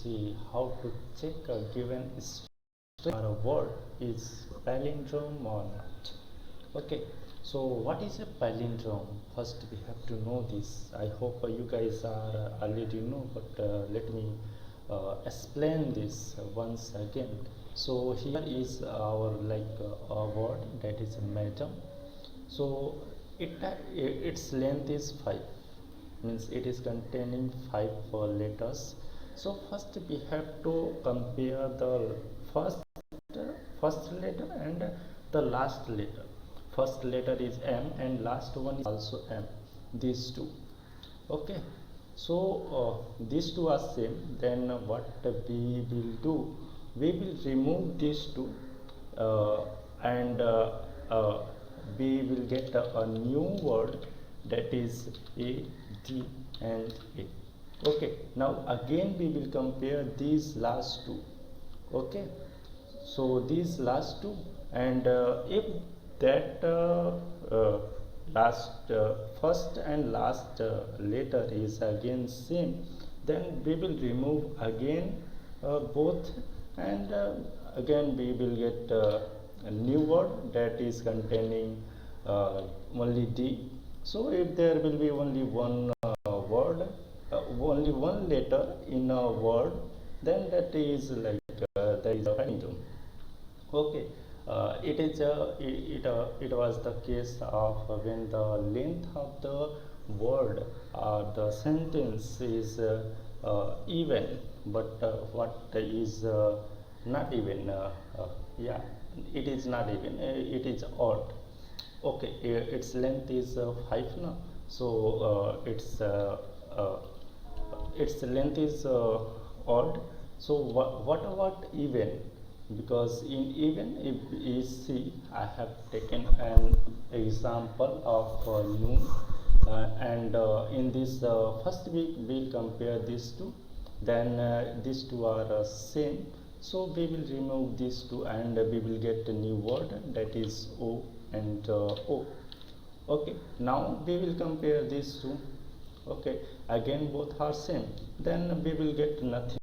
see how to check a given string or a word is palindrome or not. Okay, so what is a palindrome? First we have to know this. I hope you guys are already know, but let me explain this once again. So here is our a word that is madam. So its length is 5, means it is containing 5 letters. So first we have to compare the first first letter and the last letter. First letter is M and last one is also M, these two. Okay, so these two are same. Then what we will do, we will remove these two and we will get a new word, that is A, D and A. Okay, now again we will compare these last two. Okay, so these last two, and if that first and last letter is again same, then we will remove again both, and again we will get a new word that is containing only D. So if there will be only one word, only one letter in a word, then that is that is a palindrome. Okay, it was the case of when the length of the word or the sentence is even, but what is not even, yeah, it is not even, it is odd. Okay, its length is 5 now, so its length is odd. So what about even? Because in even, if you see, I have taken an example of noon, and in this first week we'll compare these two, then these two are same, so we will remove these two and we will get a new word, that is O and O. Okay, now we will compare these two. Okay, again both are same, then we will get nothing.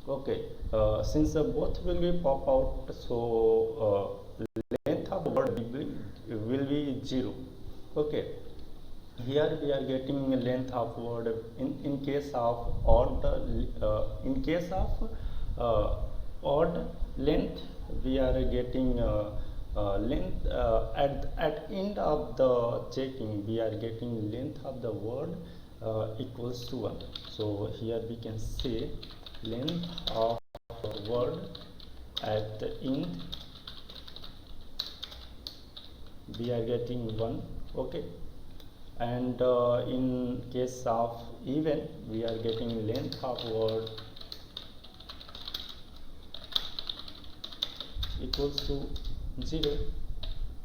Okay, since both will be pop out, so length of word will be 0. Okay, here we are getting length of word in case of odd, in case of odd length, we are getting length at end of the checking, we are getting length of the word equals to 1. So here we can say length of a word at the end, we are getting 1. Okay, and in case of even, we are getting length of word equals to 0.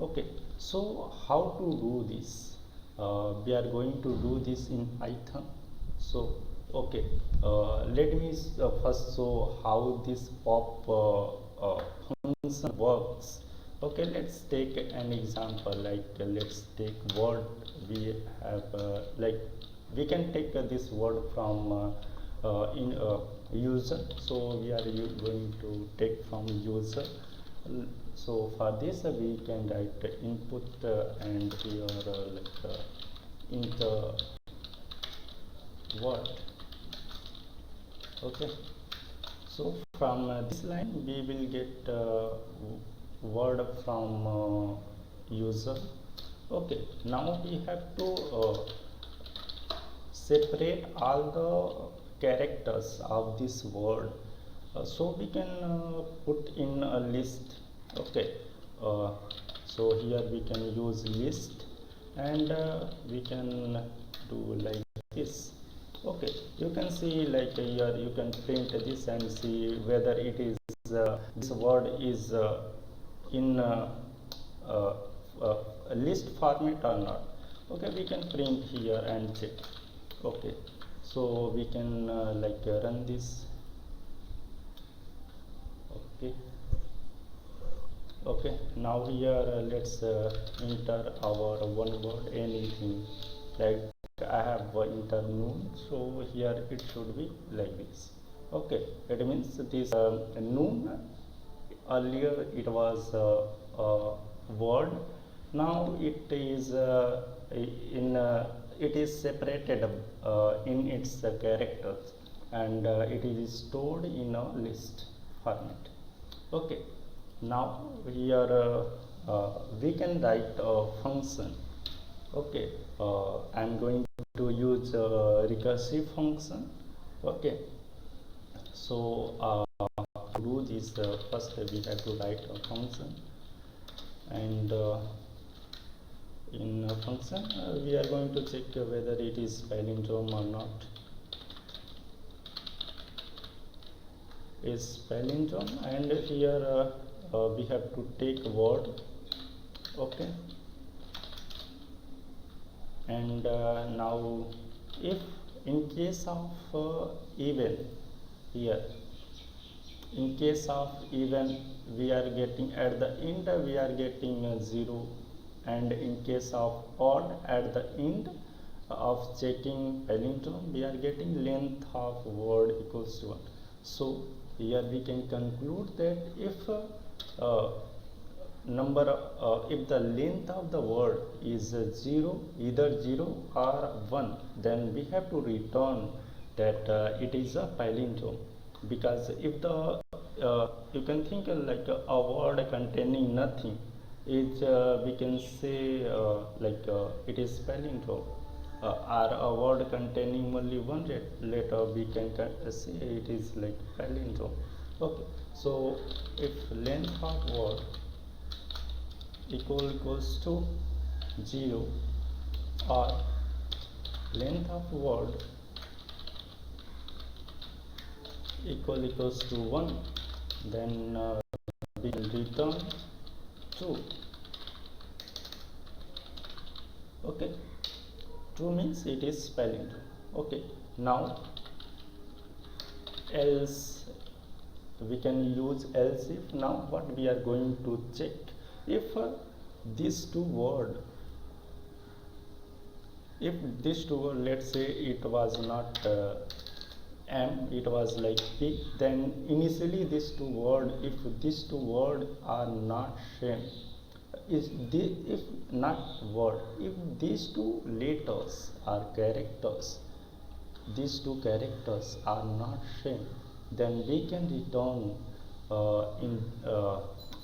Okay, so how to do this? We are going to do this in Python. So okay, let me first show how this pop function works. Okay, let's take an example, let's take word. We have we can take this word from in user, so we are going to take from user. So for this we can write input and here enter word. Okay, so from this line we will get word from user. Okay, now we have to separate all the characters of this word, so we can put in a list. Okay, so here we can use list, and we can do like this. Okay, you can see here you can print this and see whether it is this word is in a list format or not. Okay, we can print here and check. Okay, so we can run this. Okay, okay, now here let's enter our one word, anything. Like I have enter noon, so here it should be like this. Okay, it means this noon, earlier it was a word, now it is in it is separated in its characters, and it is stored in a list format. Okay, now here we can write a function. Okay, I'm going to use a recursive function. Okay, so to do this, first we have to write a function, and in a function we are going to check whether it is palindrome or not. Is palindrome, and here we have to take word. Okay, and now if in case of even, here in case of even we are getting at the end we are getting 0, and in case of odd at the end of checking palindrome we are getting length of word equals to 1. So here we can conclude that if if the length of the word is 0, either 0 or 1, then we have to return that it is a palindrome. Because if the you can think like a word containing nothing is we can say it is palindrome, or a word containing only one letter we can say it is like palindrome. Okay, so if length of word equals to 0, or length of word equals to 1, then we will return true. Okay, true means it is palindrome. Okay, now else we can use else if. Now what we are going to check, if these two word, if this two word, let's say it was not M, it was like P, then initially these two word, if these two word are not same, is this, if not word, if these two letters are characters, these two characters are not same, then we can return in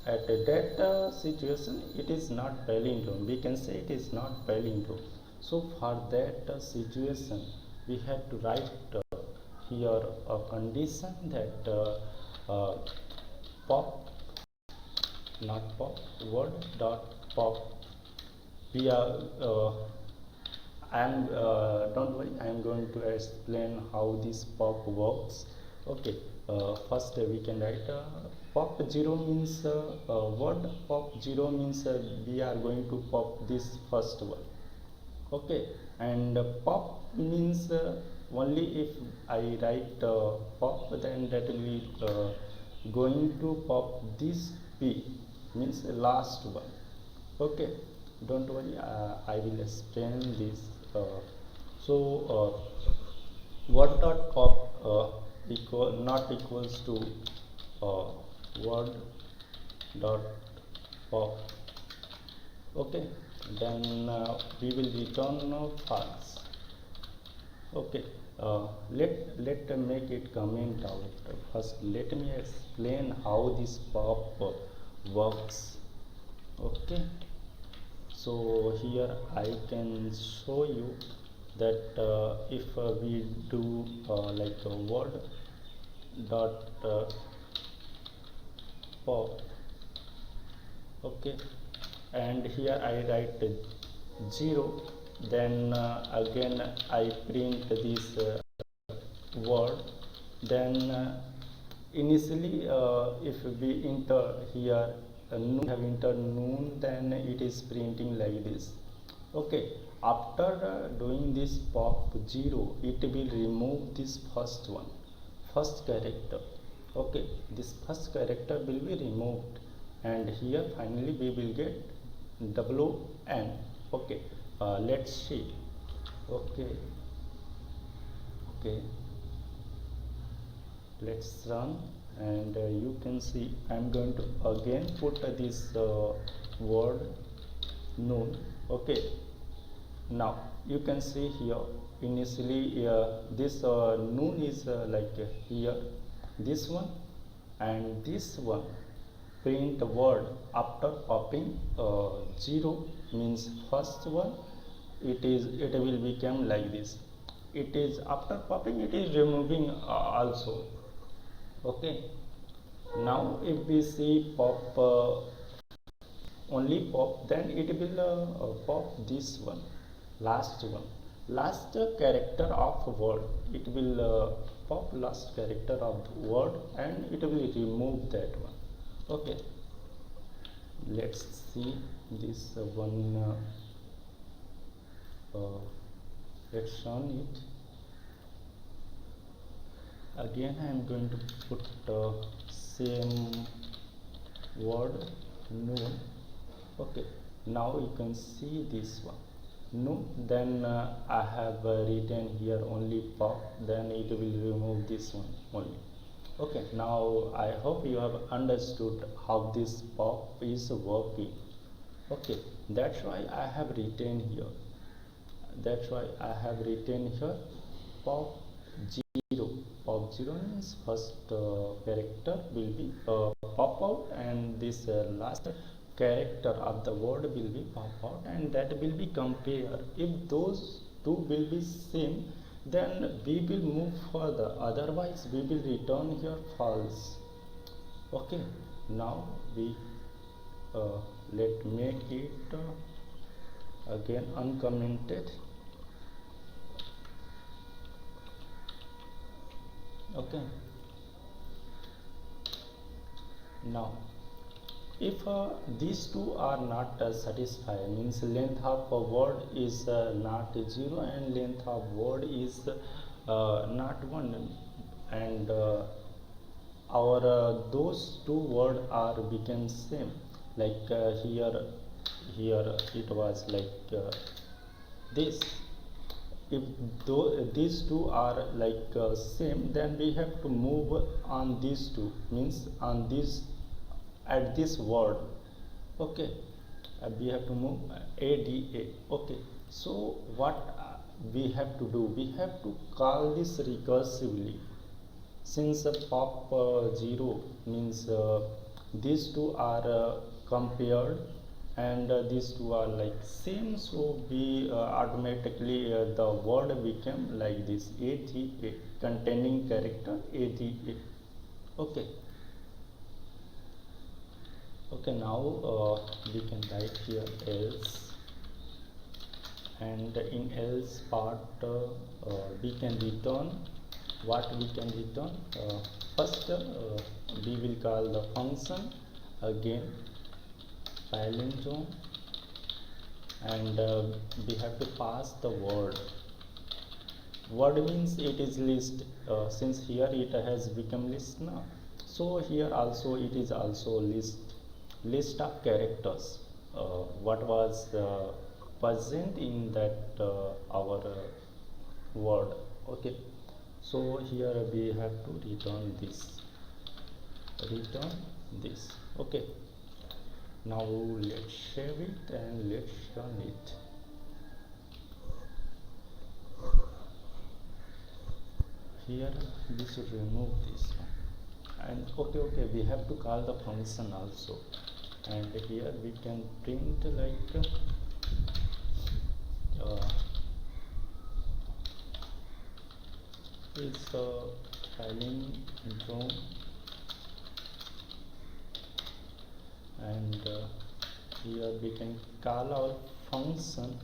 at that situation it is not palindrome, we can say it is not palindrome. So for that situation we have to write here a condition that pop, not pop, word dot pop. We are don't worry, I am going to explain how this pop works. Okay, first we can write pop 0 means word pop 0 means we are going to pop this first one. Okay, and pop means only if I write pop, then that will be going to pop this P, means last one. Okay, don't worry, I will explain this. So word dot pop not equals to word dot pop. Okay, then we will return false. Okay, let make it comment out. First let me explain how this pop works. Okay, so here I can show you that if we do like a word dot pop. Okay, and here I write 0, then again I print this word, then initially if we enter here noon, have entered noon, then it is printing like this. Okay, after doing this pop 0, it will remove this first one, first character. Okay, this first character will be removed, and here finally we will get WN. Okay, let's see. Okay, okay, let's run, and you can see I'm going to again put this word noon. Okay, now you can see here initially this noon is here, this one and this one print word after popping 0 means first one, it will become like this. It is after popping, it is removing also. Okay, now if we see pop only pop, then it will pop this one, last one, last character of word. It will pop last character of the word and it will remove that one. Okay, let's see this one. Let's run it again. I am going to put same word noon. Okay, now you can see this one no, then I have written here only pop, then it will remove this one only. Okay, now I hope you have understood how this pop is working. Okay, that's why I have written here, pop 0. Pop 0 means first character will be pop out, and this last character of the word will be pop out, and that will be compare. If those two will be same, then we will move further, otherwise we will return here false. Okay, now we let make it again uncommented. Okay, now if these two are not satisfied, means length of a word is not 0 and length of word is not 1, and our those two word are become same, like here it was like this. If these two are like same, then we have to move on these two, means on this at this word. Okay, we have to move ADA. Okay, so what we have to do, we have to call this recursively. Since pop 0 means these two are compared, and these two are like same, so we automatically the word became like this AGA, containing character AGA. Okay, okay, now we can write here else, and in else part we can return what we can return. First we will call the function again palindrome, and we have to pass the word. Word means it is list, since here it has become list now, so here also it is also list of characters what was present in that our word. Okay, so here we have to return this. Okay, now let's save it and let's run it. Here we should remove this one, and okay, we have to call the function also, and here we can print like is palindrome, and here we can call our function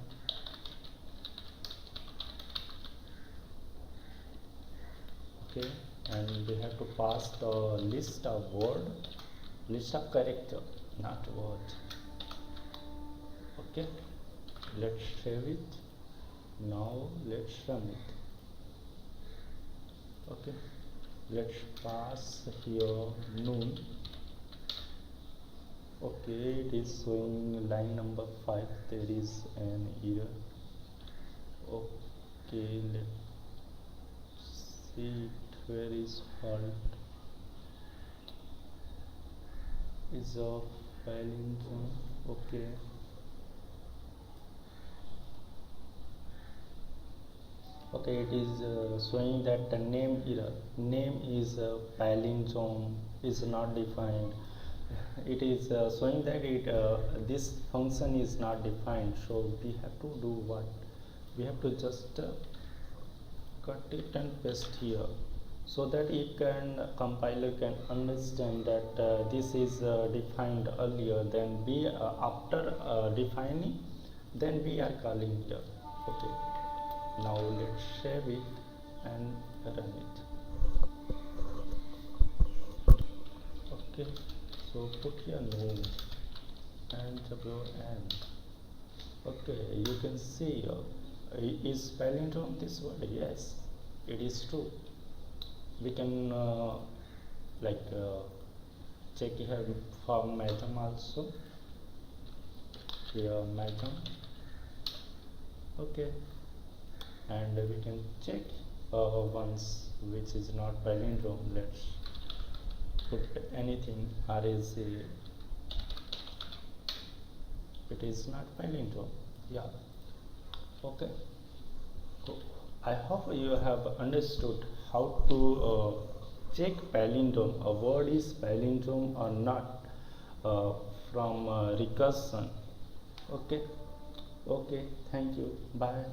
okay, and we have to pass the list of word, list of character, not word. Okay, let's save it. Now let's run it. Okay, let's pass here noon. Okay, it is showing line number 5, there is an error. Okay, let's see it. where is fault is a palindrome. Okay, okay, it is showing that the name error, name is palindrome is not defined. It is showing that this function is not defined, so we have to do what? We have to just cut it and paste here, so that it can compiler can understand that this is defined earlier, then we after defining, then we are calling here. Okay, now let's save it and run it. Okay, so put your name and WN. Okay, you can see is palindrome this word? Yes, it is true. We can check here for madam also. Here madam. Okay, and we can check once which is not palindrome. Let's put anything RAC. It is not palindrome. Yeah. Okay, cool. I hope you have understood how to check palindrome, a word is palindrome or not, from recursion. Okay, okay, thank you, bye.